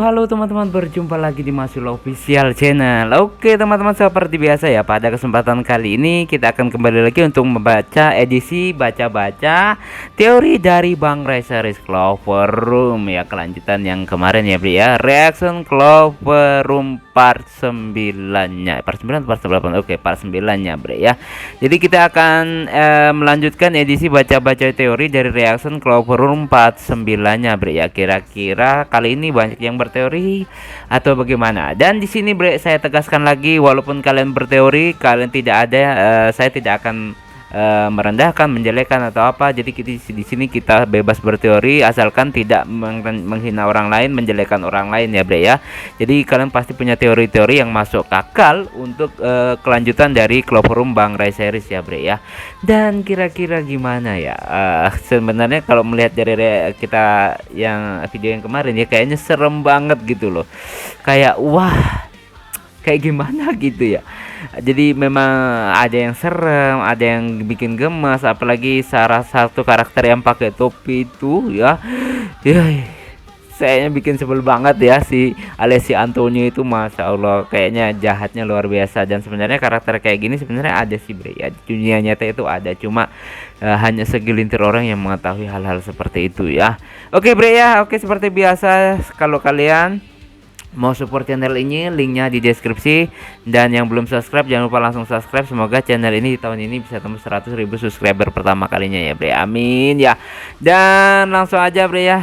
Halo teman-teman, berjumpa lagi di Masul Official Channel. Oke teman-teman, seperti biasa ya, pada kesempatan kali ini kita akan kembali lagi untuk membaca edisi baca-baca teori dari Bang Ray Series Clover Room ya, kelanjutan yang kemarin ya Bri ya, reaction Clover Room part 9-nya, part 9 part 8. Oke, part 9-nya Bri ya. Jadi kita akan melanjutkan edisi baca-baca teori dari reaction Clover Room part 9-nya Bri ya. Kira-kira kali ini banyak yang berteori atau bagaimana? Dan di sini Bre, saya tegaskan lagi, walaupun kalian berteori, kalian tidak ada, saya tidak akan merendahkan, menjelekkan atau apa. Jadi di sini kita bebas berteori asalkan tidak menghina orang lain, menjelekkan orang lain ya Bre ya. Jadi kalian pasti punya teori-teori yang masuk akal untuk kelanjutan dari Clover Room Bang Ray Series ya Bre ya. Dan kira-kira gimana ya? Sebenarnya kalau melihat dari kita yang video yang kemarin ya, kayaknya serem banget gitu loh. Kayak wah, kayak gimana gitu ya. Jadi memang ada yang serem, ada yang bikin gemes, apalagi salah satu karakter yang pakai topi itu ya. Ya, saya bikin sebel banget ya si Alessi Antonio itu, masya Allah, kayaknya jahatnya luar biasa. Dan sebenarnya karakter kayak gini sebenarnya ada sih Bre ya, di dunia nyata itu ada, cuma hanya segelintir orang yang mengetahui hal-hal seperti itu ya. Oke Bre ya, oke, seperti biasa kalau kalian mau support channel ini, linknya di deskripsi. Dan yang belum subscribe, jangan lupa langsung subscribe. Semoga channel ini di tahun ini bisa tembus 100.000 subscriber pertama kalinya ya Bre, amin ya. Dan langsung aja Bre ya,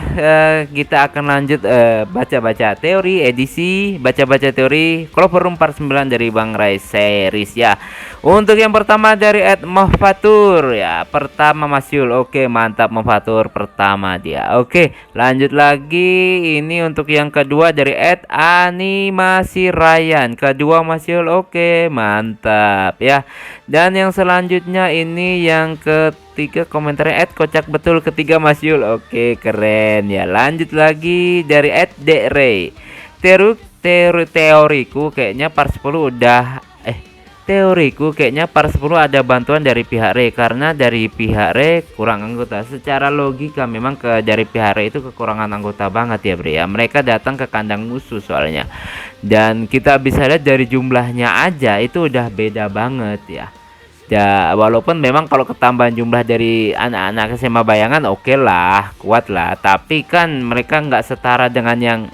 kita akan lanjut baca-baca teori, edisi baca-baca teori Clover Room part 9 dari Bang Ray Series ya. Untuk yang pertama dari Ed Mohfatur ya, pertama Mas Yul. Oke, mantap Mohfatur, pertama dia. Oke, lanjut lagi. Ini untuk yang kedua dari Ed Animasi Ryan, kedua Mas Yul. Oke, mantap ya. Dan yang selanjutnya ini yang ketiga, komentarnya Ed Kocak Betul, ketiga Mas Yul. Oke, keren ya. Lanjut lagi dari Ed Dek Ray. Teoriku kayaknya part 10 udah Teoriku kayaknya part 10 ada bantuan dari pihak Ray, karena dari pihak Ray kurang anggota. Secara logika memang dari pihak Ray itu kekurangan anggota banget ya Bre ya. Mereka datang ke kandang musuh soalnya. Dan kita bisa lihat dari jumlahnya aja itu udah beda banget ya. Ya, walaupun memang kalau ketambahan jumlah dari anak-anak SMA Bayangan oke lah, kuat lah. Tapi kan mereka nggak setara dengan yang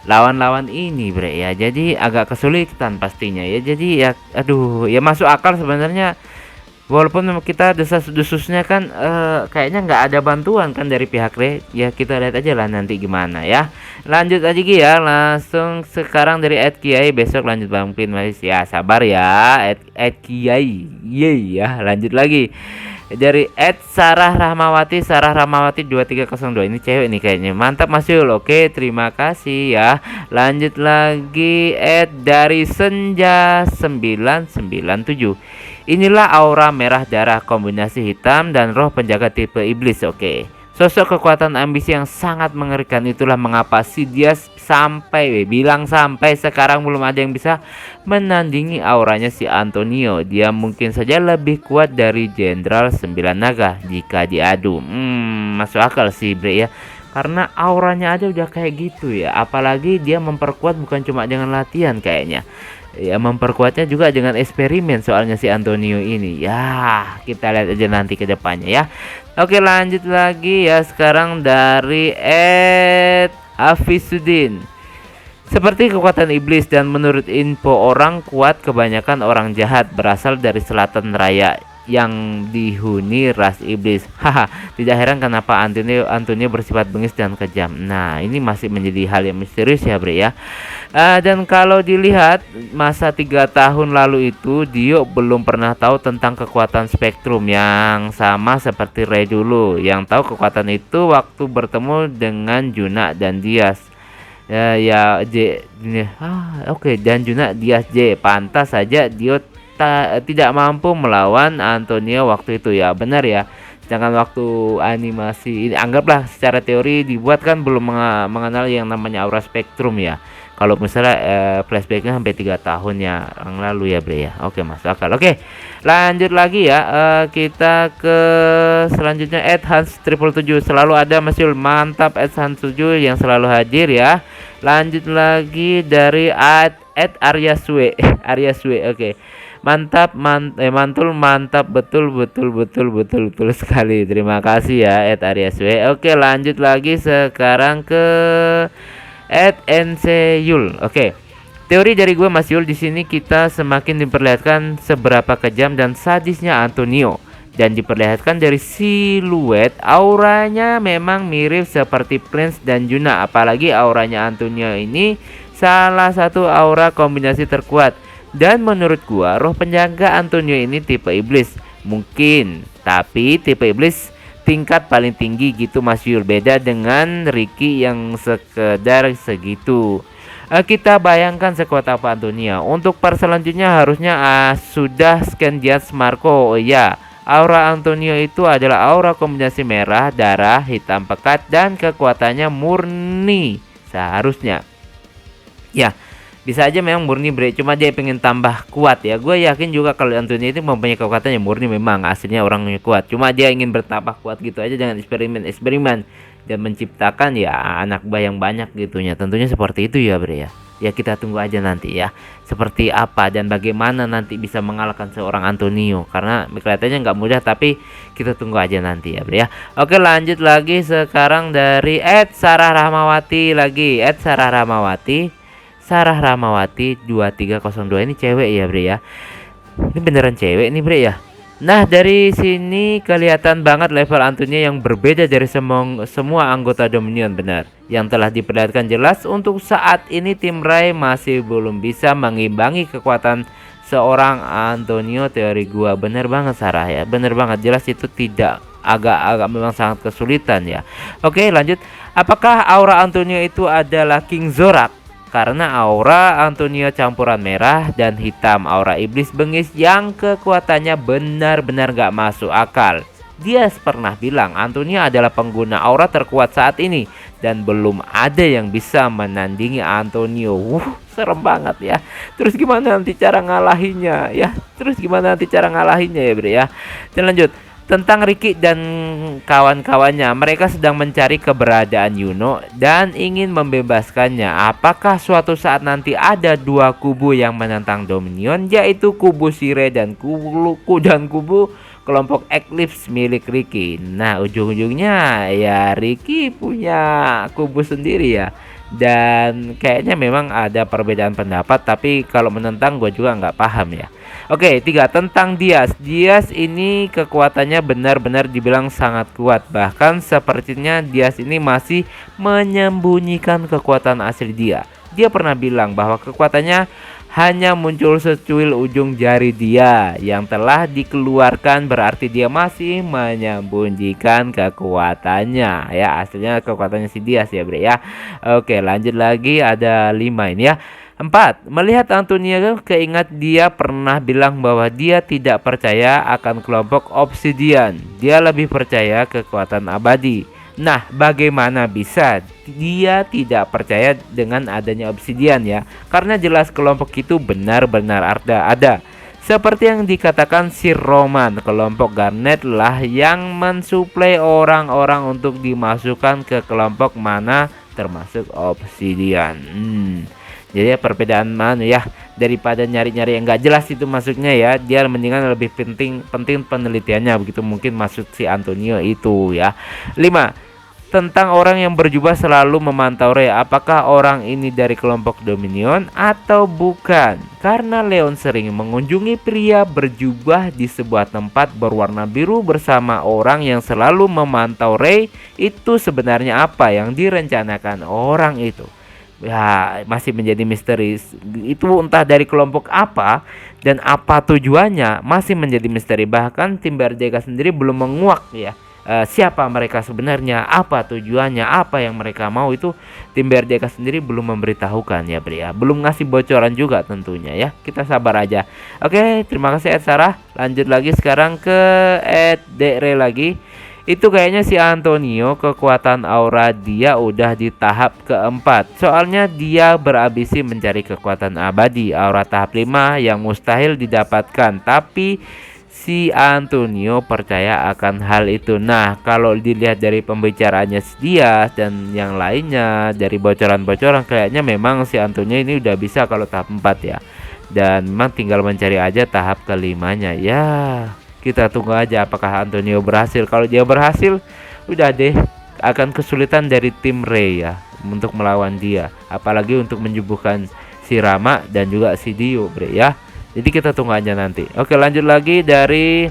lawan-lawan ini Bre ya, jadi agak kesulitan pastinya ya. Jadi ya aduh ya, masuk akal sebenarnya, walaupun kita desas-desusnya kan kayaknya nggak ada bantuan kan dari pihak Ray ya. Kita lihat aja lah nanti gimana ya. Lanjut aja ya, langsung sekarang dari Ed Kiai. Besok lanjut Bang Pin ya, sabar ya Ed Kiai ya. Lanjut lagi dari Ed Sarah Rahmawati 2302. Ini cewek nih kayaknya, mantap Mas Yul. Oke, terima kasih ya. Lanjut lagi Ed dari Senja 997. Inilah aura merah darah kombinasi hitam dan roh penjaga tipe iblis. Oke, sosok kekuatan ambisi yang sangat mengerikan. Itulah mengapa Sidious bilang sampai sekarang belum ada yang bisa menandingi auranya si Antonio. Dia mungkin saja lebih kuat dari Jenderal 9 Naga jika diadu. Masuk akal sih Bre ya, karena auranya aja udah kayak gitu ya. Apalagi dia memperkuat bukan cuma dengan latihan kayaknya ya, memperkuatnya juga dengan eksperimen soalnya si Antonio ini ya. Kita lihat aja nanti ke depannya ya. Oke, lanjut lagi ya, sekarang dari Ed Hafisuddin. Seperti kekuatan iblis, dan menurut info orang kuat, kebanyakan orang jahat berasal dari selatan raya yang dihuni ras iblis. Haha, tidak heran kenapa Antonio bersifat bengis dan kejam. Nah, ini masih menjadi hal yang misterius ya Bre ya. Dan kalau dilihat masa 3 tahun lalu itu, Dio belum pernah tahu tentang kekuatan spektrum yang sama seperti Ray dulu. Yang tahu kekuatan itu waktu bertemu dengan Juna dan Diaz. Oke, dan Juna Diaz J. Pantas saja Dio tidak mampu melawan Antonio waktu itu ya, benar ya. Sedangkan waktu animasi ini, anggaplah secara teori dibuat kan belum mengenal yang namanya aura spektrum ya. Kalau misalnya flashbacknya sampai 3 tahun yang lalu ya Bre ya. Oke, masuk akal. Oke, lanjut lagi ya. Kita ke selanjutnya Ed Hans 777. Selalu ada Mas Yul, mantap Ed Hans 7 yang selalu hadir ya. Lanjut lagi dari Aryaswe. Aryaswe, oke. Mantul mantap, betul betul betul betul betul sekali. Terima kasih ya Aryaswe. Oke, lanjut lagi sekarang ke @nceyul. Oke. Teori dari gue Mas Yul, di sini kita semakin diperlihatkan seberapa kejam dan sadisnya Antonio, dan diperlihatkan dari siluet auranya memang mirip seperti Prince dan Juna. Apalagi auranya Antonio ini salah satu aura kombinasi terkuat, dan menurut gua roh penjaga Antonio ini tipe iblis mungkin, tapi tipe iblis tingkat paling tinggi gitu Mas Yul. Beda dengan Ricky yang sekedar segitu. Kita bayangkan sekuat apa Antonia. Untuk part selanjutnya harusnya sudah scan Jazz Marco. Oh iya, aura Antonio itu adalah aura kombinasi merah, darah, hitam pekat, dan kekuatannya murni seharusnya. Ya, bisa aja memang murni bre, cuma dia pengen tambah kuat ya. Gue yakin juga kalau Antonio itu mempunyai kekuatannya murni, memang aslinya orangnya kuat. Cuma dia ingin bertambah kuat gitu aja dengan eksperimen dan menciptakan ya anak buah yang banyak gitunya. Tentunya seperti itu ya bre ya. Ya kita tunggu aja nanti ya, seperti apa dan bagaimana nanti bisa mengalahkan seorang Antonio, karena kelihatannya nggak mudah, tapi kita tunggu aja nanti ya bre ya. Oke, lanjut lagi sekarang dari Sarah Rahmawati lagi. Sarah Rahmawati 2302 ini cewek ya bre ya. Ini beneran cewek nih bre ya. Nah, dari sini kelihatan banget level Antonio yang berbeda dari semua anggota Dominion, benar. Yang telah diperlihatkan jelas untuk saat ini tim Rai masih belum bisa mengimbangi kekuatan seorang Antonio. Teori gua bener banget Sarah ya, bener banget, jelas itu tidak, agak memang sangat kesulitan ya. Oke, lanjut. Apakah aura Antonio itu adalah King Zorak? Karena aura Antonio campuran merah dan hitam, aura iblis bengis yang kekuatannya benar-benar gak masuk akal. Dia pernah bilang Antonio adalah pengguna aura terkuat saat ini, dan belum ada yang bisa menandingi Antonio. Serem banget ya. Terus gimana nanti cara ngalahinnya ya? Ya bre ya. Dan lanjut. Tentang Ricky dan kawan-kawannya, mereka sedang mencari keberadaan Yuno dan ingin membebaskannya. Apakah suatu saat nanti ada dua kubu yang menentang Dominion, yaitu kubu Sire dan kubu kelompok Eclipse milik Ricky? Nah, ujung-ujungnya ya Ricky punya kubu sendiri ya. Dan kayaknya memang ada perbedaan pendapat, tapi kalau menentang gue juga nggak paham ya. Oke, 3, tentang Diaz. Diaz ini kekuatannya benar-benar dibilang sangat kuat. Bahkan sepertinya Diaz ini masih menyembunyikan kekuatan asli dia. Dia pernah bilang bahwa kekuatannya hanya muncul secuil ujung jari dia yang telah dikeluarkan, berarti dia masih menyembunyikan kekuatannya ya. Aslinya kekuatannya si Diaz ya bre ya. Oke, lanjut lagi, ada 5 ini ya. 4. Melihat Antonio, keingat dia pernah bilang bahwa dia tidak percaya akan kelompok Obsidian. Dia lebih percaya kekuatan abadi. Nah, bagaimana bisa dia tidak percaya dengan adanya Obsidian ya? Karena jelas kelompok itu benar-benar ada. Seperti yang dikatakan Sir Roman, kelompok Garnet lah yang mensuplai orang-orang untuk dimasukkan ke kelompok mana termasuk Obsidian. Jadi perbedaan mana ya, daripada nyari-nyari yang nggak jelas itu masuknya ya, dia mendingan lebih penting penelitiannya, begitu mungkin maksud si Antonio itu ya. 5. Tentang orang yang berjubah selalu memantau Rey, apakah orang ini dari kelompok Dominion atau bukan? Karena Leon sering mengunjungi pria berjubah di sebuah tempat berwarna biru bersama orang yang selalu memantau Rey. Itu sebenarnya apa yang direncanakan orang itu? Ya, masih menjadi misteri. Itu entah dari kelompok apa dan apa tujuannya, masih menjadi misteri. Bahkan tim Berdeka sendiri belum menguak ya, siapa mereka sebenarnya, apa tujuannya, apa yang mereka mau, itu tim Berdeka sendiri belum memberitahukan ya bre ya. Belum ngasih bocoran juga tentunya ya. Kita sabar aja. Oke, terima kasih Ed Sarah. Lanjut lagi sekarang ke Ed Dre lagi. Itu kayaknya si Antonio kekuatan aura dia udah di tahap keempat. Soalnya dia berambisi mencari kekuatan abadi, aura tahap 5 yang mustahil didapatkan. Tapi si Antonio percaya akan hal itu. Nah, kalau dilihat dari pembicaraannya dia dan yang lainnya, dari bocoran-bocoran, kayaknya memang si Antonio ini udah bisa kalau tahap 4 ya. Dan memang tinggal mencari aja tahap kelimanya. Ya, kita tunggu aja apakah Antonio berhasil. Kalau dia berhasil, udah deh, akan kesulitan dari tim Ray ya untuk melawan dia. Apalagi untuk menyembuhkan si Rama dan juga si Dio, bre ya. Jadi kita tunggu aja nanti. Oke, lanjut lagi dari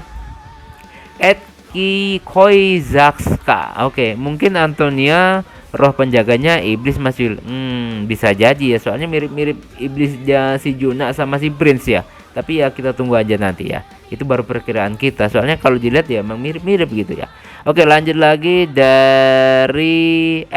Edki Koizakska. Oke, mungkin Antonia roh penjaganya iblis masih bisa jadi ya, soalnya mirip-mirip iblisnya si Juna sama si Prince ya. Tapi ya kita tunggu aja nanti ya. Itu baru perkiraan kita. Soalnya kalau dilihat ya emang mirip-mirip gitu ya. Oke, lanjut lagi dari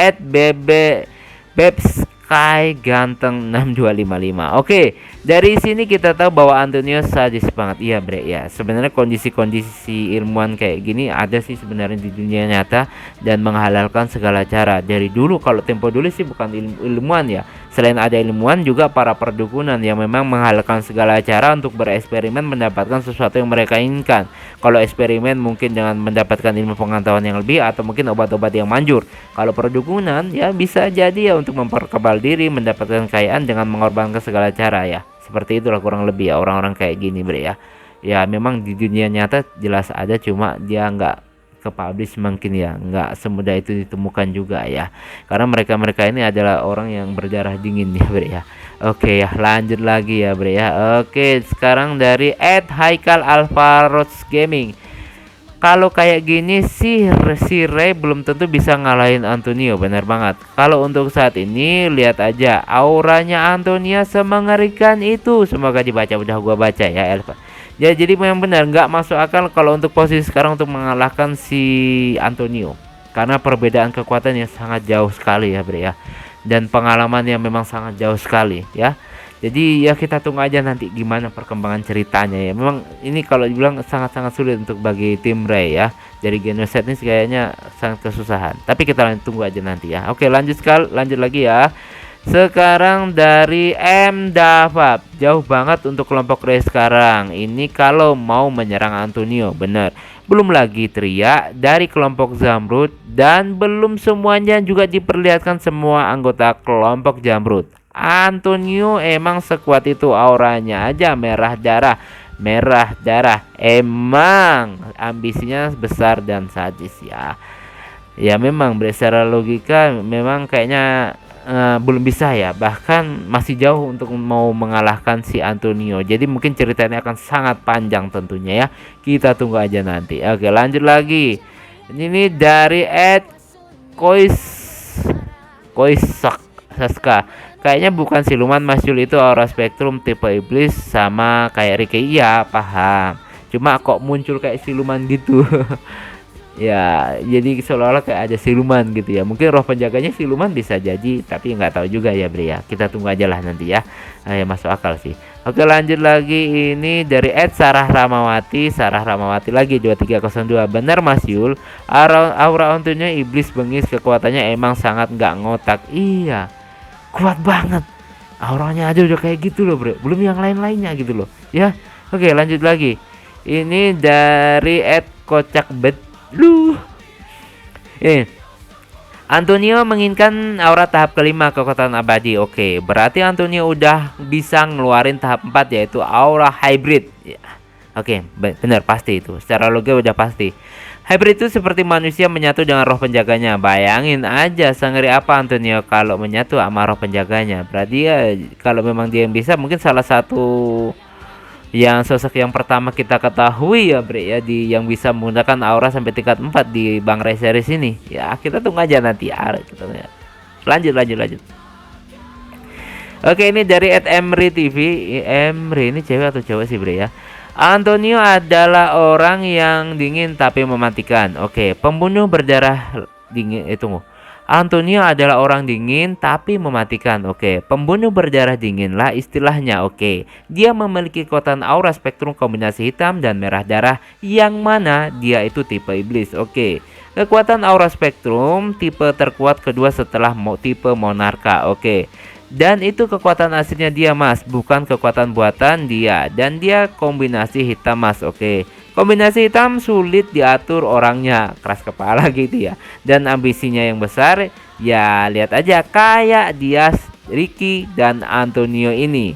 Bebs Sky Ganteng 6255. Oke, dari sini kita tahu bahwa Antonio sadis banget. Iya, bre ya. Sebenarnya kondisi-kondisi ilmuwan kayak gini ada sih sebenarnya di dunia nyata dan menghalalkan segala cara. Dari dulu kalau tempo dulu sih bukan ilmuwan ya. Selain ada ilmuwan juga para perdukunan yang memang menghalalkan segala cara untuk bereksperimen mendapatkan sesuatu yang mereka inginkan. Kalau eksperimen mungkin dengan mendapatkan ilmu pengetahuan yang lebih atau mungkin obat-obat yang manjur. Kalau perdukunan ya bisa jadi ya untuk memperkebal diri, mendapatkan kekayaan dengan mengorbankan segala cara ya. Seperti itulah kurang lebih ya orang-orang kayak gini, bre ya. Ya memang di dunia nyata jelas ada, cuma dia nggak ke-publish mungkin ya, nggak semudah itu ditemukan juga ya, karena mereka ini adalah orang yang berdarah dingin ya, bre ya. Oke ya, lanjut lagi ya, bre ya. Oke, sekarang dari Haikal Alvarots Gaming. Kalau kayak gini sih si Ray belum tentu bisa ngalahin Antonio, benar banget. Kalau untuk saat ini lihat aja auranya Antonio semengerikan itu. Semoga dibaca, udah gua baca ya, Elva. Ya, jadi memang benar nggak masuk akal kalau untuk posisi sekarang untuk mengalahkan si Antonio, karena perbedaan kekuatan yang sangat jauh sekali ya, bre ya, dan pengalaman yang memang sangat jauh sekali ya. Jadi ya kita tunggu aja nanti gimana perkembangan ceritanya ya. Memang ini kalau dibilang sangat-sangat sulit untuk bagi tim Ray ya. Dari Genoset ini kayaknya sangat kesusahan. Tapi kita tunggu aja nanti ya. Oke, lanjut lagi ya. Sekarang dari M Davab. Jauh banget untuk kelompok Ray sekarang. Ini kalau mau menyerang Antonio, bener. Belum lagi Tria dari kelompok Zamrud, dan belum semuanya juga diperlihatkan semua anggota kelompok Zamrud. Antonio emang sekuat itu, auranya aja merah darah, emang ambisinya besar dan sadis ya. Ya memang secara logika memang kayaknya belum bisa ya, bahkan masih jauh untuk mau mengalahkan si Antonio. Jadi mungkin ceritanya akan sangat panjang tentunya ya, kita tunggu aja nanti. Oke, lanjut lagi. Ini dari Saska. Kayaknya bukan siluman Masyul itu aura spektrum tipe iblis sama kayak Ricky. Iya, paham. Cuma kok muncul kayak siluman gitu. Ya, jadi seolah-olah kayak ada siluman gitu ya. Mungkin roh penjaganya siluman bisa jadi, tapi nggak tahu juga ya, bre ya. Kita tunggu aja lah nanti ya. Ya masuk akal sih. Oke, lanjut lagi. Ini dari Sarah Ramawati lagi 2302. Benar Mas Yul, aura Antonio iblis bengis, kekuatannya emang sangat nggak ngotak. Iya, kuat banget, auranya aja udah kayak gitu loh, bro, belum yang lain-lainnya gitu loh ya. Oke, lanjut lagi. Ini dari Kocak lu. Antonio menginginkan aura tahap kelima, kekuatan abadi. Oke, berarti Antonio udah bisa ngeluarin tahap 4 yaitu aura hybrid ya. Oke, benar, pasti itu secara logika udah pasti. Hybrid itu seperti manusia menyatu dengan roh penjaganya. Bayangin aja sengeri apa Antonio kalau menyatu sama roh penjaganya. Berarti ya kalau memang dia yang bisa, mungkin salah satu yang sosok yang pertama kita ketahui ya, bre ya, di yang bisa menggunakan aura sampai tingkat 4 di Bang Ray series ini. Ya kita tunggu aja nanti ya. Lanjut. Oke, ini dari @Emri TV. Emri ini cewek atau cowok sih, bre ya? Antonio adalah orang yang dingin tapi mematikan. Oke, pembunuh berdarah dingin. Tunggu. Antonio adalah orang dingin tapi mematikan. Oke, pembunuh berdarah dingin lah istilahnya. Oke, dia memiliki kekuatan aura spektrum kombinasi hitam dan merah darah, yang mana dia itu tipe iblis. Oke, kekuatan aura spektrum tipe terkuat kedua setelah tipe monarka. Oke, dan itu kekuatan aslinya dia, Mas, bukan kekuatan buatan dia. Dan dia kombinasi hitam, Mas. Oke, Kombinasi hitam sulit diatur orangnya, keras kepala gitu ya. Dan ambisinya yang besar, ya lihat aja kayak Diaz, Ricky, dan Antonio ini.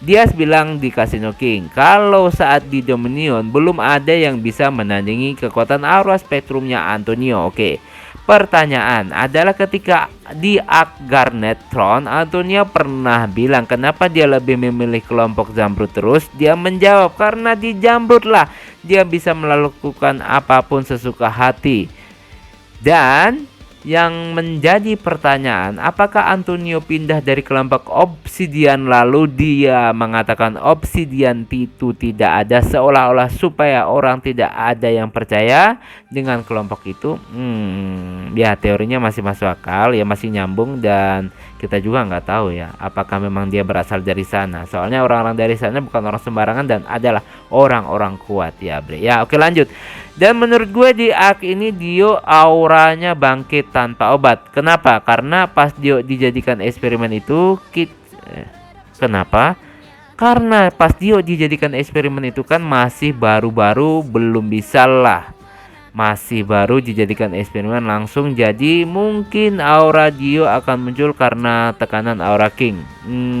Diaz bilang di Casino King, kalau saat di Dominion belum ada yang bisa menandingi kekuatan aura spektrumnya Antonio. Oke. Pertanyaan adalah ketika di Ark Garnet Throne, Antonio pernah bilang kenapa dia lebih memilih kelompok Zamrud terus. Dia menjawab karena di Zamrud lah dia bisa melakukan apapun sesuka hati. Dan yang menjadi pertanyaan, apakah Antonio pindah dari kelompok Obsidian lalu dia mengatakan Obsidian itu tidak ada seolah-olah supaya orang tidak ada yang percaya dengan kelompok itu? Ya teorinya masih masuk akal, ya masih nyambung, dan kita juga nggak tahu ya apakah memang dia berasal dari sana. Soalnya orang-orang dari sana bukan orang sembarangan dan adalah orang-orang kuat ya, Bre. Ya oke, lanjut. Dan menurut gue di Ark ini Dio auranya bangkit tanpa obat. Kenapa? Karena pas Dio dijadikan eksperimen itu kenapa? Karena pas Dio dijadikan eksperimen itu kan masih baru-baru, belum bisa lah. Masih baru dijadikan eksperimen langsung, jadi mungkin aura Dio akan muncul karena tekanan aura King.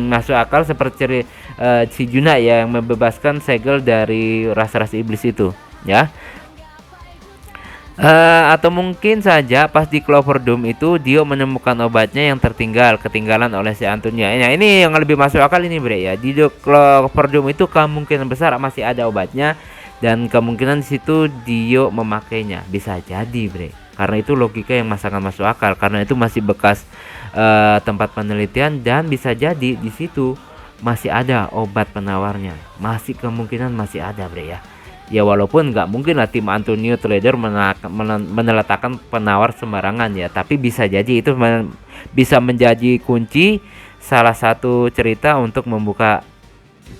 Masuk akal seperti si Juna ya, yang membebaskan segel dari ras-ras iblis itu ya. Atau mungkin saja pas di Clover Dome itu Dio menemukan obatnya yang ketinggalan oleh si Antonio. Nah ini yang lebih masuk akal ini, Bre ya. Di Clover Dome itu kemungkinan besar masih ada obatnya, dan kemungkinan di situ Dio memakainya. Bisa jadi, Bre. Karena itu logika yang sangat masuk akal, karena itu masih bekas tempat penelitian, dan bisa jadi di situ masih ada obat penawarnya. Masih kemungkinan masih ada, Bre ya. Ya walaupun nggak mungkin lah tim Antonio Trader meneletakkan penawar sembarangan ya, tapi bisa jadi itu bisa menjadi kunci salah satu cerita untuk membuka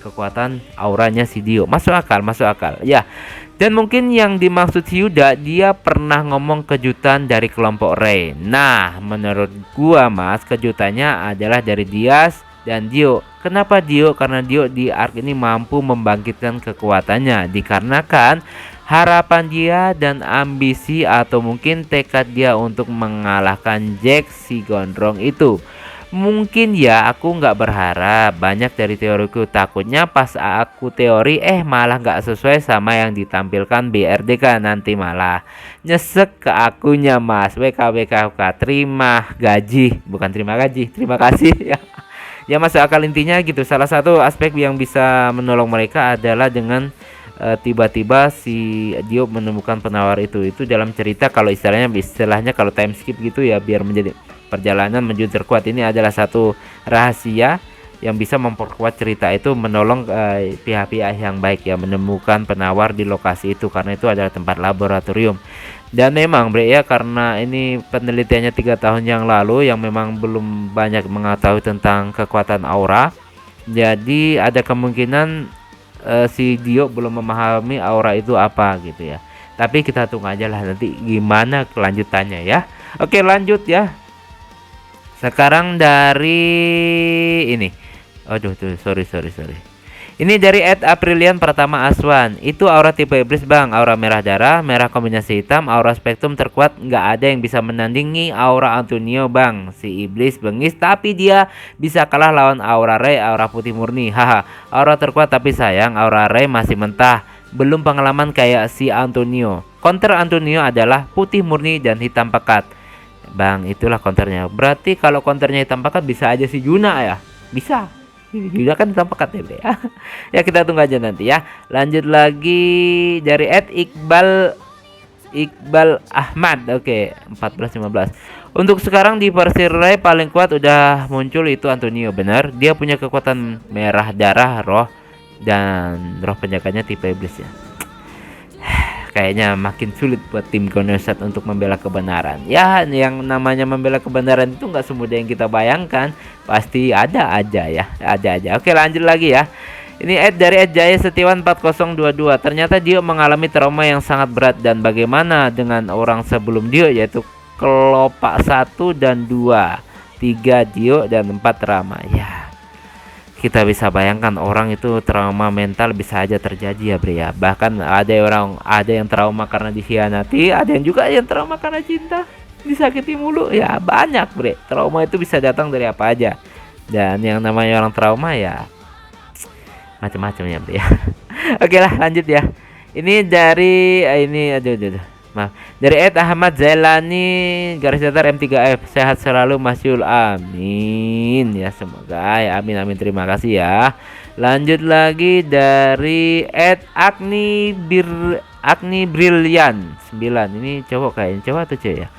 kekuatan auranya si Dio. Masuk akal ya. Dan mungkin yang dimaksud Hyuda, dia pernah ngomong kejutan dari kelompok Rey. Nah menurut gua mas, kejutannya adalah dari Diaz dan Dio. Kenapa Dio? Karena Dio di Ark ini mampu membangkitkan kekuatannya dikarenakan harapan dia dan ambisi atau mungkin tekad dia untuk mengalahkan Jack si gondrong itu. Mungkin ya aku nggak berharap banyak dari teoriku, takutnya pas aku teori malah nggak sesuai sama yang ditampilkan BRDK, nanti malah nyesek ke akunya mas. WKWKK terima gaji, bukan terima gaji, terima kasih ya. Ya masuk akal intinya gitu. Salah satu aspek yang bisa menolong mereka adalah dengan tiba-tiba si Dio menemukan penawar itu dalam cerita. Kalau istilahnya kalau time skip gitu ya, biar menjadi perjalanan menuju terkuat. Ini adalah satu rahasia yang bisa memperkuat cerita itu, menolong pihak-pihak yang baik ya menemukan penawar di lokasi itu, karena itu adalah tempat laboratorium. Dan memang, Bre ya, karena ini penelitiannya 3 tahun yang lalu yang memang belum banyak mengetahui tentang kekuatan aura, jadi ada kemungkinan si Dio belum memahami aura itu apa gitu ya. Tapi kita tunggu aja lah nanti gimana kelanjutannya ya. Oke lanjut ya. Sekarang dari ini, aduh tuh sorry. Ini dari Ed Aprilian pertama Aswan. Itu aura tipe iblis bang, aura merah darah, merah kombinasi hitam, aura spektrum terkuat. Nggak ada yang bisa menandingi aura Antonio bang. Si iblis bengis tapi dia bisa kalah lawan aura Rey, aura putih murni. Haha, aura terkuat tapi sayang aura Rey masih mentah, belum pengalaman kayak si Antonio. Counter Antonio adalah putih murni dan hitam pekat. Bang, itulah counternya. Berarti kalau counternya hitam pekat bisa aja si Juna ya? Bisa. Juga kan hitam pekat ya. Ya kita tunggu aja nanti ya. Lanjut lagi dari Ed Iqbal Ahmad. Oke, 14-15. Untuk sekarang di versi Rey paling kuat udah muncul itu Antonio, benar. Dia punya kekuatan merah darah, roh, dan roh penjaganya tipe iblis ya. Kayaknya makin sulit buat tim Gonosat untuk membela kebenaran. Ya, yang namanya membela kebenaran itu nggak semudah yang kita bayangkan. Pasti ada aja ya, ada aja. Oke, lanjut lagi ya. Ini dari Ed Jaya Setiawan 4022. Ternyata Dio mengalami trauma yang sangat berat, dan bagaimana dengan orang sebelum Dio, yaitu Kelopak 1 dan 2, 3 Dio dan 4 Rama. Ya. kita bisa bayangkan orang itu trauma mental bisa aja terjadi ya bre ya. Bahkan ada yang trauma karena dikhianati, ada yang juga yang trauma karena cinta, disakiti mulu ya, banyak bre. Trauma itu bisa datang dari apa aja, dan yang namanya orang trauma ya macam-macam ya bre ya. Oke lah, lanjut ya. Ini dari ini aduh. Maaf. Dari Ed Ahmad Zailani garis datar M3F. Sehat selalu Mas Yul. Amin. Ya semoga ya. Amin. Terima kasih ya. Lanjut lagi dari Ed Agni Brilian 9. Ini cowok kayaknya, cowok atau cewek ya?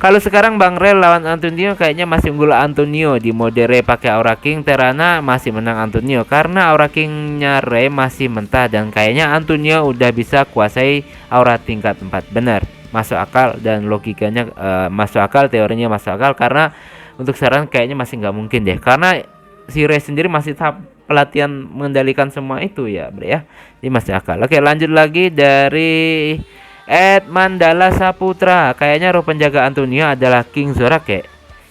Kalau sekarang Bang Rel lawan Antonio kayaknya masih unggul Antonio. Di mode Rey pakai Aura King, Terana masih menang Antonio karena Aura Kingnya Rey masih mentah, dan kayaknya Antonio udah bisa kuasai Aura tingkat 4. Bener, masuk akal, dan logikanya masuk akal, teorinya masuk akal. Karena untuk sekarang kayaknya masih nggak mungkin deh, karena si Rey sendiri masih tahap pelatihan mengendalikan semua itu ya bre ya. Ini masih akal. Oke, lanjut lagi dari Ed Mandala Saputra. Kayaknya roh penjaga Antonio adalah King Zorak ya.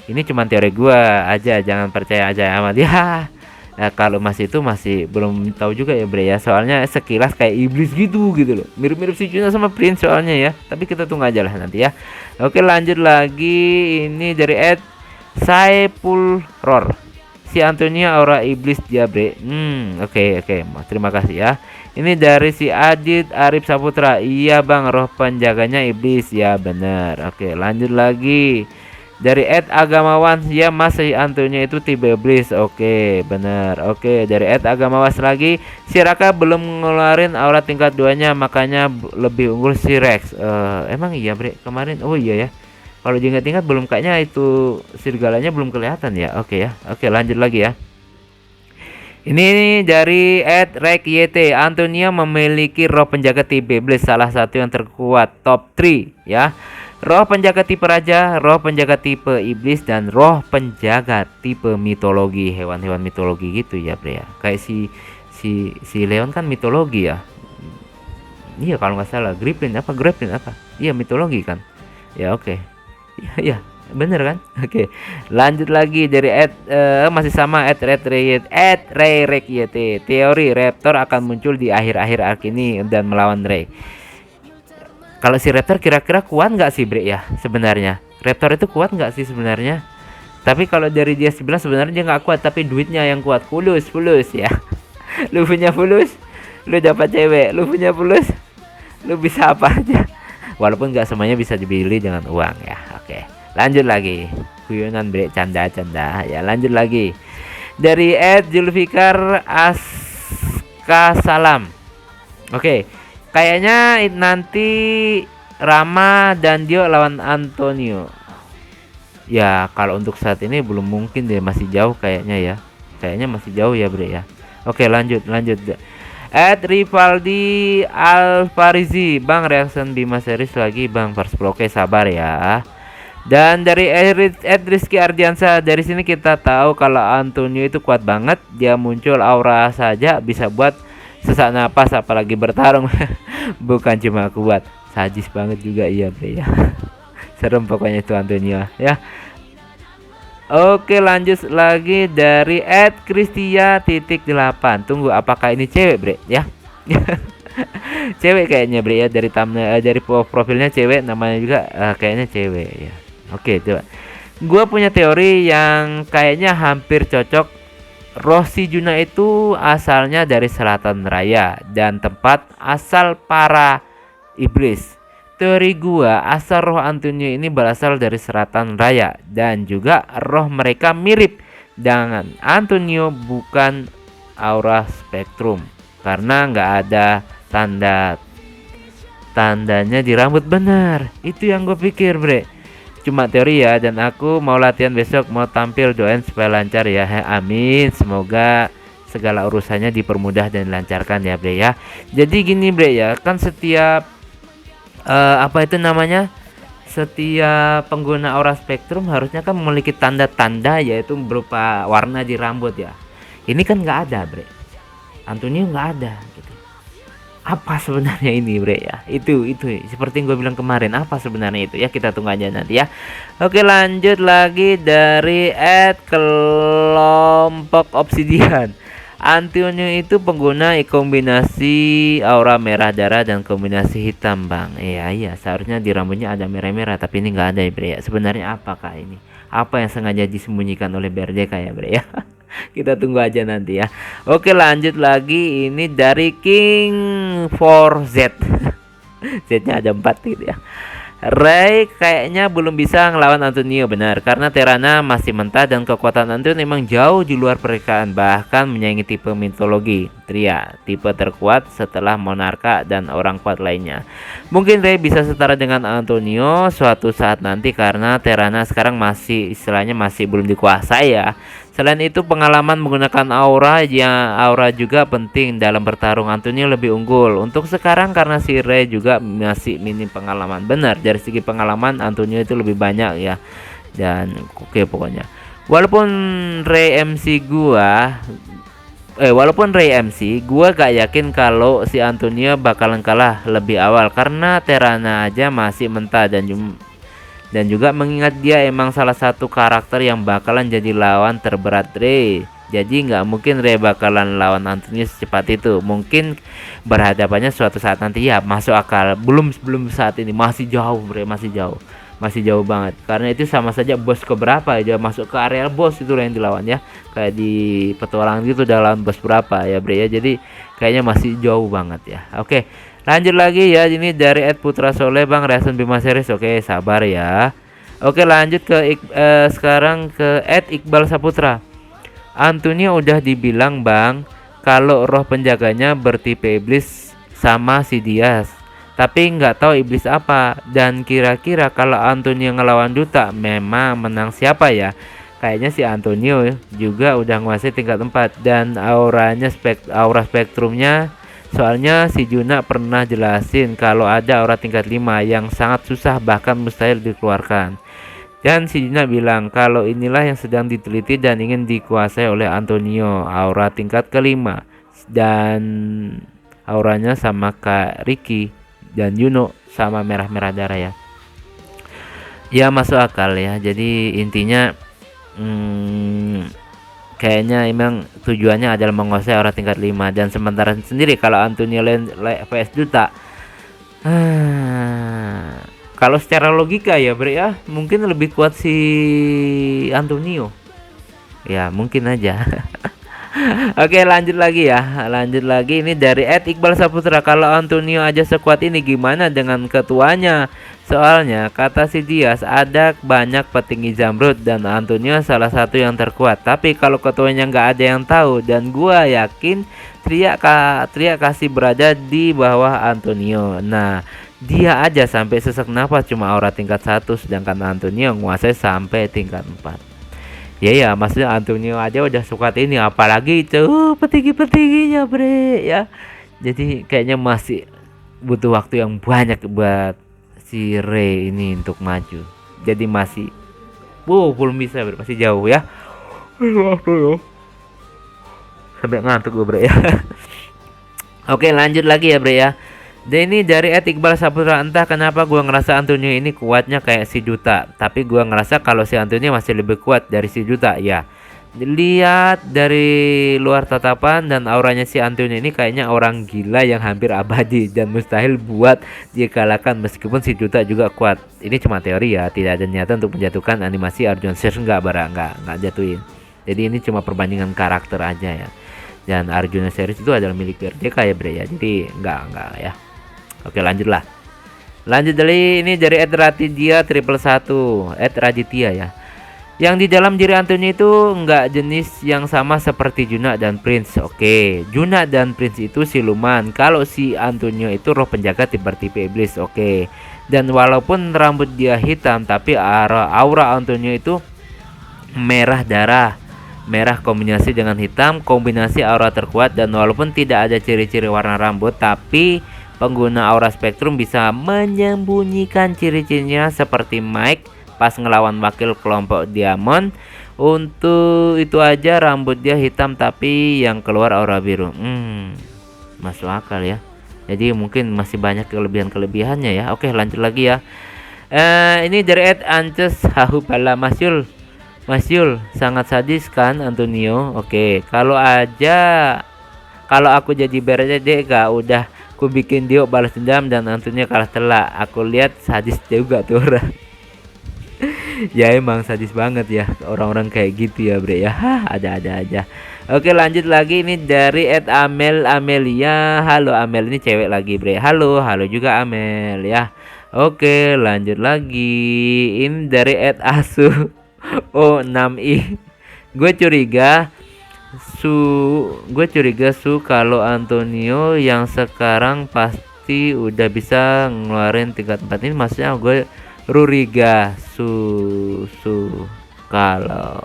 Ini cuma teori gua aja, jangan percaya aja sama dia. Nah, kalau Mas itu masih belum tahu juga ya bre ya. Soalnya sekilas kayak iblis gitu loh. Mirip-mirip si Juna sama Prince soalnya ya. Tapi kita tunggu aja lah nanti ya. Oke, lanjut lagi. Ini dari Ed Saipul Ror. Si Antonio aura iblis dia bre. Oke. Terima kasih ya. Ini dari si Adit Arif Saputra. Iya bang, roh penjaganya iblis. Ya benar. Oke, lanjut lagi. Dari Ed Agamawan. Ya mas, si Antonio itu tipe iblis. Oke, benar. Oke, dari Ed Agamawas lagi. Si Raka belum ngeluarin aura tingkat 2-nya, makanya lebih unggul si Rex. Emang iya bre, kemarin. Oh iya ya. Kalau diingat-ingat belum, kayaknya itu sergalanya belum kelihatan ya. Oke ya. Oke, lanjut lagi ya. Ini dari Ed Rek YT. Antonio memiliki roh penjaga tipe iblis, salah satu yang terkuat, top 3 ya. Roh penjaga tipe raja, roh penjaga tipe iblis, dan roh penjaga tipe mitologi, hewan-hewan mitologi gitu ya bre ya. Kayak si Leon kan mitologi ya. Iya kalau nggak salah. Griffin apa? Iya mitologi kan. Ya oke. Ya bener kan. Oke, lanjut lagi dari masih sama Ray YT. Teori Raptor akan muncul di akhir-akhir arc ini dan melawan Rey. Kalau si Raptor kira-kira kuat nggak sih bre ya? Sebenarnya Raptor itu kuat nggak sih sebenarnya? Tapi kalau dari dia sebelah sebenarnya dia nggak kuat, tapi duitnya yang kuat. Fulus ya. Lu punya fulus, lu dapat cewek. Lu punya fulus, lu bisa apa aja. Walaupun nggak semuanya bisa dibeli dengan uang ya. Oke, lanjut lagi. Guyonan bre, canda ya. Lanjut lagi dari Ed Julfikar Aska Salam. Oke, kayaknya nanti Rama dan Dio lawan Antonio. Ya kalau untuk saat ini belum mungkin deh, masih jauh kayaknya ya. Kayaknya masih jauh ya bre ya. Oke, lanjut. Ed Rivaldi Alfarizi. Bang, reaction Bima series lagi bang, first pro. Oke, sabar ya. Dan dari Ed Rizky Ardiansa. Dari sini kita tahu kalau Antonio itu kuat banget. Dia muncul aura saja bisa buat sesak napas, apalagi bertarung. Bukan cuma kuat, sadis banget juga iya bre ya. Serem pokoknya itu Antonio ya. Oke, lanjut lagi dari @kristia.8. Tunggu, apakah ini cewek bre ya? Cewek kayaknya bre ya, dari thumbnail, dari profilnya cewek, namanya juga kayaknya cewek ya. Oke, coba. Gua punya teori yang kayaknya hampir cocok. Roh si Juna itu asalnya dari Selatan Raya dan tempat asal para iblis. Teori gua, asal roh Antonio ini berasal dari Selatan Raya dan juga roh mereka mirip dengan Antonio, bukan aura spektrum, karena nggak ada tandanya di rambut. Benar, itu yang gue pikir bre. Cuma teori ya, dan aku mau latihan besok, mau tampil, doain supaya lancar ya. Amin, semoga segala urusannya dipermudah dan dilancarkan ya bre ya. Jadi gini bre ya, kan setiap apa itu namanya, setiap pengguna aura spektrum harusnya kan memiliki tanda-tanda, yaitu berupa warna di rambut ya. Ini kan nggak ada bre, Antonio nggak ada gitu. Apa sebenarnya ini bre ya? Itu seperti yang gue bilang kemarin, apa sebenarnya itu ya, kita tunggu aja nanti ya. Oke, lanjut lagi dari kelompok obsidian. Antonio itu pengguna kombinasi aura merah darah dan kombinasi hitam bang. Iya seharusnya di rambutnya ada merah-merah, tapi ini nggak ada ya bre ya. Sebenarnya apakah ini? Apa yang sengaja disembunyikan oleh BRDK ya bre ya? Kita tunggu aja nanti ya. Oke, lanjut lagi, ini dari King 4Z. Z-nya ada 4 gitu ya. Ray kayaknya belum bisa ngelawan Antonio, benar, karena Terana masih mentah dan kekuatan Antonio memang jauh di luar perkiraan, bahkan menyaingi tipe mitologi Tria, tipe terkuat setelah Monarka dan orang kuat lainnya. Mungkin Ray bisa setara dengan Antonio suatu saat nanti karena Terana sekarang masih istilahnya masih belum dikuasai ya. Selain itu pengalaman menggunakan aura juga penting dalam bertarung. Antonio lebih unggul untuk sekarang karena si Ray juga masih minim pengalaman. Benar, dari segi pengalaman Antonio itu lebih banyak ya. Dan oke pokoknya. Walaupun Ray MC, gua gak yakin kalau si Antonio bakalan kalah lebih awal karena Terana aja masih mentah dan juga mengingat dia emang salah satu karakter yang bakalan jadi lawan terberat Ray. Jadi nggak mungkin Ray bakalan lawan Antonio secepat itu. Mungkin berhadapannya suatu saat nanti ya, masuk akal. Belum saat ini, masih jauh Ray, masih jauh banget. Karena itu sama saja bos keberapa ya, masuk ke area bos itu yang dilawan ya. Kayak di petualangan gitu udah lawan bos berapa ya Bre ya. Jadi kayaknya masih jauh banget ya. Oke, lanjut lagi ya, ini dari Ed Putra Soleh bang, Reason Bima Series. Oke, sabar ya. Oke, lanjut ke sekarang ke Ed Iqbal Saputra. Antonio udah dibilang bang kalau roh penjaganya bertipe iblis sama si Dias, tapi nggak tahu iblis apa. Dan kira-kira kalau Antonio ngelawan Duta memang menang siapa ya? Kayaknya si Antonio juga udah nguasai tingkat 4 dan aura spektrumnya. Soalnya si Juna pernah jelasin kalau ada aura tingkat 5 yang sangat susah bahkan mustahil dikeluarkan. Dan si Juna bilang kalau inilah yang sedang diteliti dan ingin dikuasai oleh Antonio, aura tingkat kelima. Dan auranya sama Kak Ricky dan Yuno sama merah-merah darah ya. Ya masuk akal ya. Jadi intinya kayaknya emang tujuannya adalah menguasai aura tingkat 5. Dan sementara sendiri kalau Antonio vs Duta, kalau secara logika ya Bre ya, mungkin lebih kuat si Antonio. Ya mungkin aja. Oke, lanjut lagi ya. Lanjut lagi, ini dari Ed Iqbal Saputra. Kalau Antonio aja sekuat ini, gimana dengan ketuanya? Soalnya kata si Dias ada banyak petinggi Zamrud dan Antonio salah satu yang terkuat. Tapi kalau ketuanya nggak ada yang tahu, dan gua yakin Tria kasih berada di bawah Antonio. Nah, dia aja sampai sesak nafas cuma aura tingkat 1, sedangkan Antonio nguasai sampai tingkat 4. Ya maksudnya Antonio aja udah suka ini, apalagi itu petinggi-petingginya Bre ya. Jadi kayaknya masih butuh waktu yang banyak buat si Ray ini untuk maju. Jadi masih belum bisa Bre, masih jauh ya. Sampai ngantuk gue Bre ya. Oke, lanjut lagi ya Bre ya. Dan ini dari Iqbal Saputra, entah kenapa gue ngerasa Antonio ini kuatnya kayak si Duta, tapi gue ngerasa kalau si Antonio masih lebih kuat dari si Duta ya. Lihat dari luar tatapan dan auranya si Antonio ini kayaknya orang gila yang hampir abadi dan mustahil buat dikalahkan meskipun si Duta juga kuat. Ini cuma teori ya, tidak ada niatan untuk menjatuhkan animasi Arjun Series, nggak jatuhin. Jadi ini cuma perbandingan karakter aja ya. Dan Arjuna Series itu adalah milik BRDK ya Bre ya. Jadi enggak ya. Oke, lanjut dari ini dari Ed Raditya 111, Ed Raditya ya. Yang di dalam diri Antonio itu enggak jenis yang sama seperti Juna dan Prince. Oke, Juna dan Prince itu siluman. Kalau si Antonio itu roh penjaga tipe iblis. Oke. Dan walaupun rambut dia hitam, tapi aura Antonio itu merah darah. Merah kombinasi dengan hitam, kombinasi aura terkuat. Dan walaupun tidak ada ciri-ciri warna rambut, tapi pengguna aura spektrum bisa menyembunyikan ciri-cirinya seperti Mike pas ngelawan wakil kelompok Diamond. Untuk itu aja rambut dia hitam tapi yang keluar aura biru. Masuk akal ya. Jadi mungkin masih banyak kelebihan-kelebihannya ya. Oke, lanjut lagi ya. Ini dari Ed Ances Hahupala. Mas Yul sangat sadis kan Antonio. Oke, kalau aku jadi BRJK udah ku bikin Dio balas dendam dan Antonio kalah telak. Aku lihat sadis juga tuh orang. Ya emang sadis banget ya orang-orang kayak gitu ya bre ya. Ada-ada aja. Oke, lanjut lagi ini dari Ed Amelia. Halo Amel, ini cewek lagi bre. Halo juga Amel ya. Oke, lanjut lagi. Ini dari Ed Asu. Oh 6i. Gue curiga Su gue curiga kalau Antonio yang sekarang pasti udah bisa ngeluarin tingkat 4 ini, maksudnya gue Ruriga kalau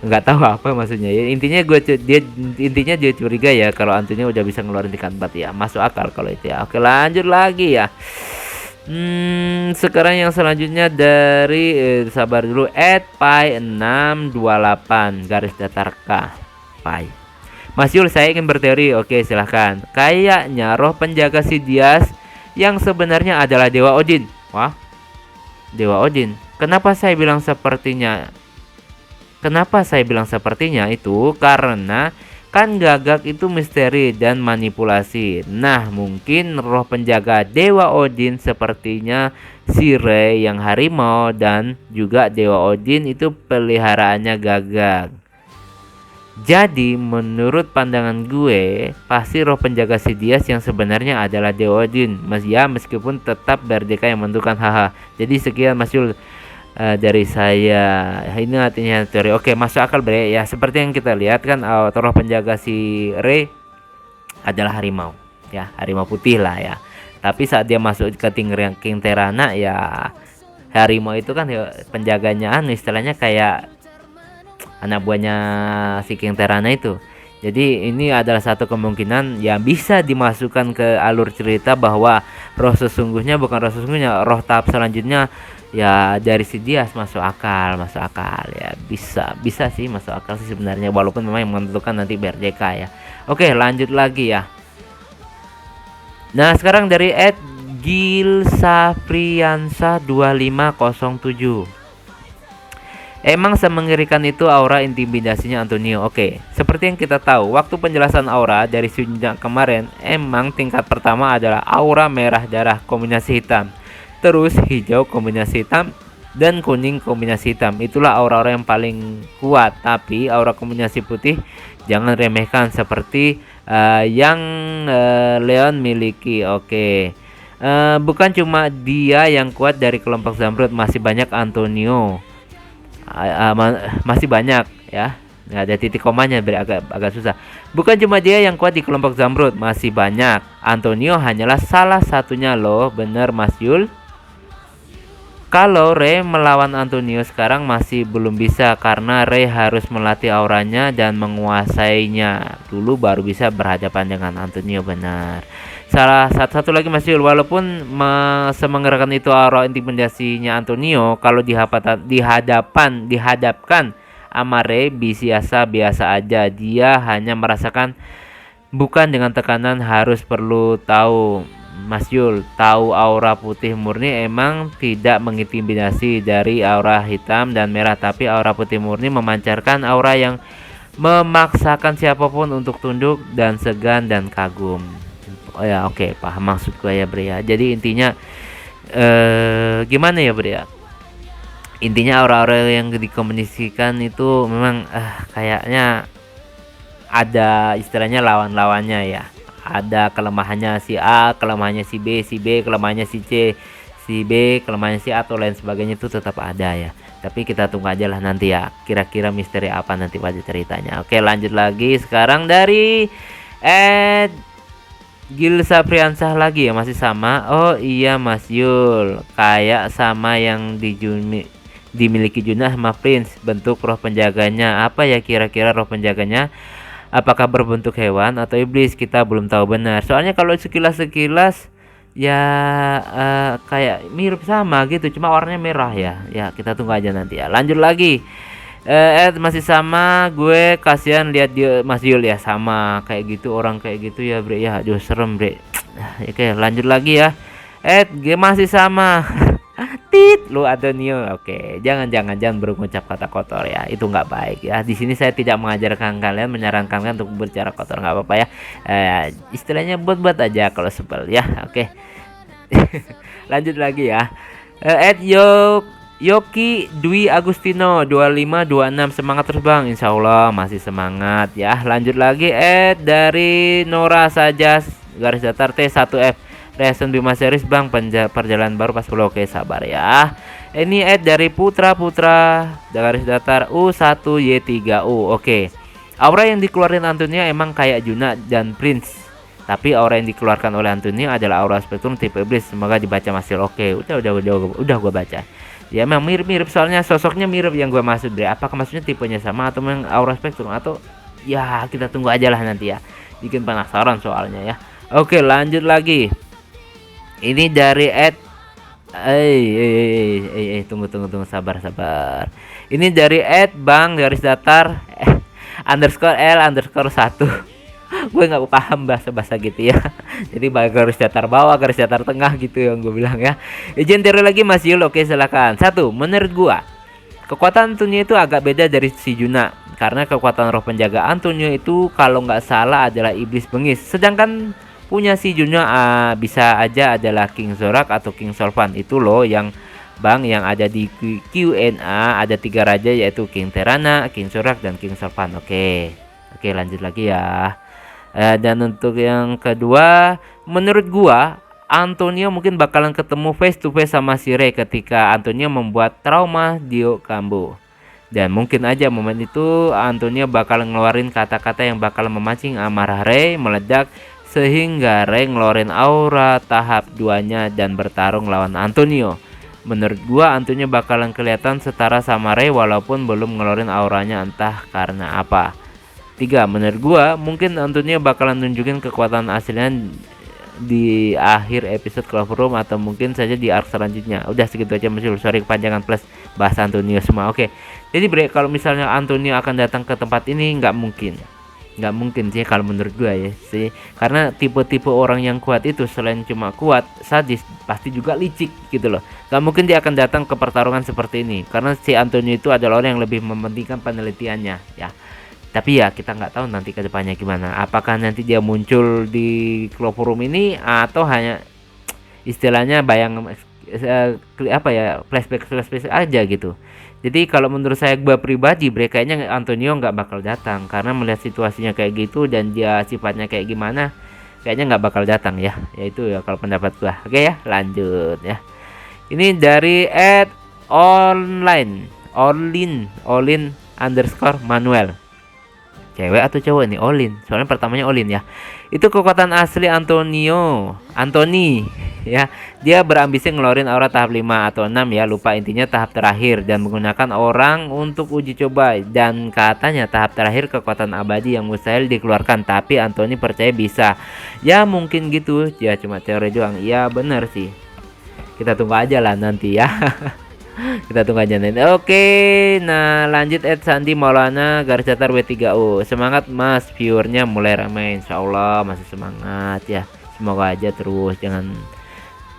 nggak tahu apa maksudnya ya, intinya dia curiga ya kalau Antonio udah bisa ngeluarin tingkat 4 ya, masuk akal kalau itu ya. Oke, lanjut lagi ya. Sekarang yang selanjutnya dari sabar dulu, @pi628 garis datar K pi. Mas Yul, saya ingin berteori. Oke, silahkan. Kayaknya roh penjaga Sidious yang sebenarnya adalah Dewa Odin. Wah, Dewa Odin. Kenapa saya bilang sepertinya itu karena kan Gagak itu misteri dan manipulasi. Nah, mungkin roh penjaga Dewa Odin sepertinya si Rey yang harimau, dan juga Dewa Odin itu peliharaannya Gagak. Jadi menurut pandangan gue, pasti roh penjaga Sidious yang sebenarnya adalah Dewa Odin. Meskipun tetap BRJK yang menentukan. Haha. Jadi sekian Mas Yul dari saya. Ini artinya teori. Oke, masuk akal bre ya. Seperti yang kita lihat kan, roh penjaga si Rey adalah harimau ya, harimau putih lah ya. Tapi saat dia masuk ke King Terana ya, harimau itu kan ya, penjaganya istilahnya kayak anak buahnya si King Terana itu. Jadi ini adalah satu kemungkinan yang bisa dimasukkan ke alur cerita bahwa roh sesungguhnya bukan roh sesungguhnya, roh tahap selanjutnya ya dari Sidious. Masuk akal ya, bisa sih, masuk akal sih sebenarnya, walaupun memang yang menentukan nanti BRJK ya. Oke, lanjut lagi ya. Nah, sekarang dari @gilsafriansa 2507. Emang semengerikan itu aura intimidasinya Antonio. Oke, seperti yang kita tahu, waktu penjelasan aura dari Sunjang kemarin, emang tingkat pertama adalah aura merah darah kombinasi hitam, terus hijau kombinasi hitam, dan kuning kombinasi hitam. Itulah aura-aura yang paling kuat. Tapi aura kombinasi putih jangan remehkan seperti yang Leon miliki. Oke, bukan cuma dia yang kuat dari kelompok Zamrud, masih banyak Antonio. Masih banyak ya, nggak ada titik komanya, agak susah. Bukan cuma dia yang kuat di kelompok Zamrud, masih banyak. Antonio hanyalah salah satunya loh. Bener Mas Yul. Kalau Rey melawan Antonio sekarang masih belum bisa, karena Rey harus melatih auranya dan menguasainya dulu baru bisa berhadapan dengan Antonio. Benar. Salah satu lagi Mas Yul, walaupun semengerikan itu aura intimidasinya Antonio, kalau dihadapkan sama Rey biasa aja. Dia hanya merasakan, bukan dengan tekanan. Harus perlu tahu Mas Yul, tahu aura putih murni emang tidak mengintimidasi dari aura hitam dan merah, tapi aura putih murni memancarkan aura yang memaksakan siapapun untuk tunduk dan segan dan kagum. Oh ya, oke, paham maksud gue ya bre ya. Jadi intinya gimana ya bre ya, intinya aura-aura yang dikomunikasikan itu memang kayaknya ada istilahnya lawan-lawannya ya. Ada kelemahannya si A, kelemahannya si B, kelemahannya si C, si B, kelemahannya si A, atau lain sebagainya, itu tetap ada ya. Tapi kita tunggu aja lah nanti ya, kira-kira misteri apa nanti pada ceritanya. Oke, lanjut lagi. Sekarang dari Gilsa Priansah lagi ya, masih sama. Oh iya Mas Yul, kayak sama yang dimiliki Junah sama Prince. Bentuk roh penjaganya apa ya kira-kira roh penjaganya? Apakah berbentuk hewan atau iblis? Kita belum tahu benar. Soalnya kalau sekilas ya kayak mirip sama gitu, cuma warnanya merah ya. Ya kita tunggu aja nanti ya. Lanjut lagi Masih sama, gue kasihan lihat dia Mas Yul ya, sama kayak gitu, orang kayak gitu ya bre ya, aduh serem bre. Oke lanjut lagi ya. Gue masih sama. Tit lu Antonio. Oke, jangan berucap kata kotor ya, itu nggak baik ya. Di sini saya tidak mengajarkan kalian, menyarankan kalian untuk berbicara kotor, nggak apa-apa ya. Istilahnya buat-buat aja kalau sebel ya. Oke. Lanjut lagi ya. Yoki Dwi Agustino 2526, semangat terus bang, insya Allah masih semangat ya. Lanjut lagi dari Nora saja garis datar T1F Reason Bima Series bang, perjalanan baru pas oke sabar ya. Ini dari Putra garis datar U1Y3U. Oke, aura yang dikeluarin Antonio emang kayak Juna dan Prince, tapi aura yang dikeluarkan oleh Antonio adalah aura spektrum tipe iblis. Semoga dibaca masih oke. Udah gue baca. Ya memang mirip-mirip, soalnya sosoknya mirip yang gue maksud deh. Apakah maksudnya tipenya sama atau memang aura spektrum, atau ya kita tunggu aja lah nanti ya. Bikin penasaran soalnya ya. Oke lanjut lagi. Ini dari tunggu sabar. Ini dari Bang garis datar underscore L_1. Gue nggak paham bahasa gitu ya. Jadi garis datar bawah, garis datar tengah gitu yang gue bilang ya. Izin teori lagi Mas Yul. Oke silakan. Satu, menurut gue kekuatan Antonio itu agak beda dari si Juna, karena kekuatan roh penjaga Antonio itu kalau nggak salah adalah iblis bengis, sedangkan punya si Juna bisa aja adalah King Zorak atau King Solvan. Itu loh yang Bang yang ada di Q&A, ada 3 raja yaitu King Terana, King Zorak dan King Solvan. Oke lanjut lagi ya. Dan untuk yang kedua, menurut gua Antonio mungkin bakalan ketemu face to face sama si Rey ketika Antonio membuat trauma Dio Kambo. Dan mungkin aja momen itu Antonio bakal ngeluarin kata-kata yang bakal memancing amarah Rey meledak, sehingga Rey ngeluarin aura tahap 2-nya dan bertarung lawan Antonio. Menurut gua Antonio bakalan kelihatan setara sama Rey walaupun belum ngeluarin auranya, entah karena apa. 3, menurut gua mungkin Antonio bakalan nunjukin kekuatan aslinya di akhir episode Clover Room atau mungkin saja di arc selanjutnya. Udah segitu aja Mas Yul, sorry kepanjangan plus bahas Antonio semua. Oke. Jadi kalau misalnya Antonio akan datang ke tempat ini nggak mungkin sih kalau menurut gua ya sih, karena tipe-tipe orang yang kuat itu selain cuma kuat, sadis, pasti juga licik gitu loh. Nggak mungkin dia akan datang ke pertarungan seperti ini, karena si Antonio itu adalah orang yang lebih mementingkan penelitiannya ya. Tapi ya kita nggak tahu nanti kedepannya gimana. Apakah nanti dia muncul di Clover Room ini atau hanya istilahnya flashback aja gitu. Jadi kalau menurut saya gue pribadi kayaknya Antonio nggak bakal datang, karena melihat situasinya kayak gitu dan dia sifatnya kayak gimana, kayaknya nggak bakal datang ya. Yaitu ya kalau pendapat gue. Oke ya lanjut ya. Ini dari Olin underscore Manuel. Cewek atau cowok nih? Olin, soalnya pertamanya Olin ya. Itu kekuatan asli Anthony ya. Dia berambisi ngeluarin aura tahap 5 atau 6 ya, lupa intinya tahap terakhir, dan menggunakan orang untuk uji coba. Dan katanya tahap terakhir kekuatan abadi yang mustahil dikeluarkan, tapi Anthony percaya bisa. Ya mungkin gitu ya, cuma teori doang. Ya bener sih, kita tunggu aja lah nanti ya. Kita tunggu aja nanti. Oke, nah lanjut Sandi Maulana garis datar W3U. Semangat Mas, viewernya mulai ramai, insyaallah masih semangat ya. Semoga aja terus, jangan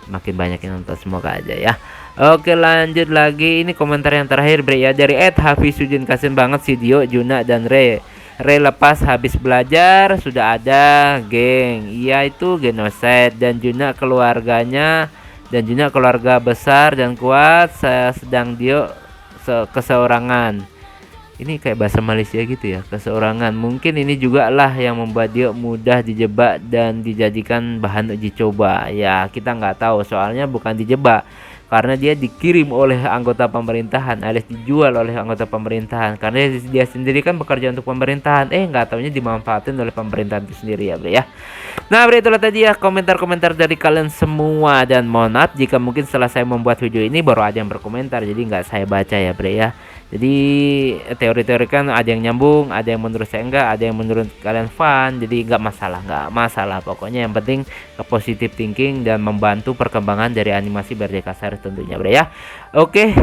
makin banyak yang nonton, semoga aja ya. Oke lanjut lagi, ini komentar yang terakhir ya dari Hafiz Sujin. Kasian banget si Dio, Juna dan Rey lepas habis belajar sudah ada geng, iya itu genocide, dan Juna keluarga besar dan kuat, sedang Dio keseorangan. Ini kayak bahasa Malaysia gitu ya, keseorangan. Mungkin ini juga lah yang membuat Dio mudah dijebak dan dijadikan bahan uji coba. Ya kita nggak tahu, soalnya bukan dijebak, karena dia dikirim oleh anggota pemerintahan alias dijual oleh anggota pemerintahan, karena dia sendiri kan bekerja untuk pemerintahan, nggak taunya dimanfaatin oleh pemerintahan itu sendiri ya bre ya. Nah bre, itulah tadi ya komentar-komentar dari kalian semua, dan mohon maaf jika mungkin setelah saya membuat video ini baru ada yang berkomentar, jadi nggak saya baca ya bre ya. Jadi teori-teori kan ada yang nyambung, ada yang menurut saya enggak, ada yang menurut kalian fun. Jadi nggak masalah pokoknya yang penting ke positive thinking dan membantu perkembangan dari animasi Berdekai Series tentunya bre ya. Oke,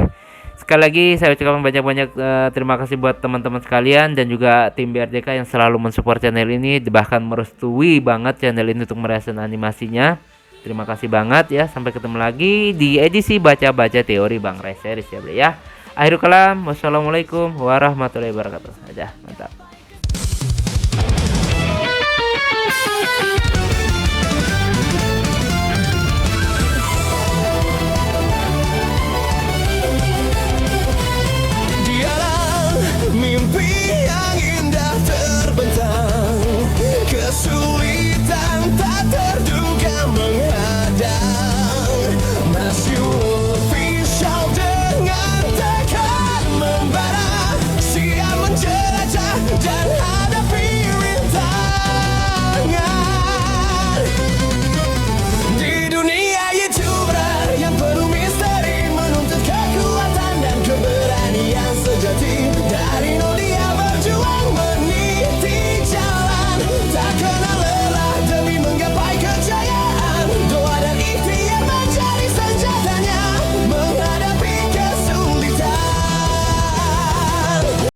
Sekali lagi saya ucapkan banyak-banyak terima kasih buat teman-teman sekalian dan juga tim BRDK yang selalu mensupport channel ini, bahkan merestui banget channel ini untuk merasakan animasinya. Terima kasih banget ya. Sampai ketemu lagi di edisi baca-baca teori Bang Ray Series ya, Bre ya. Akhirul kalam, wassalamualaikum warahmatullahi wabarakatuh. Aja.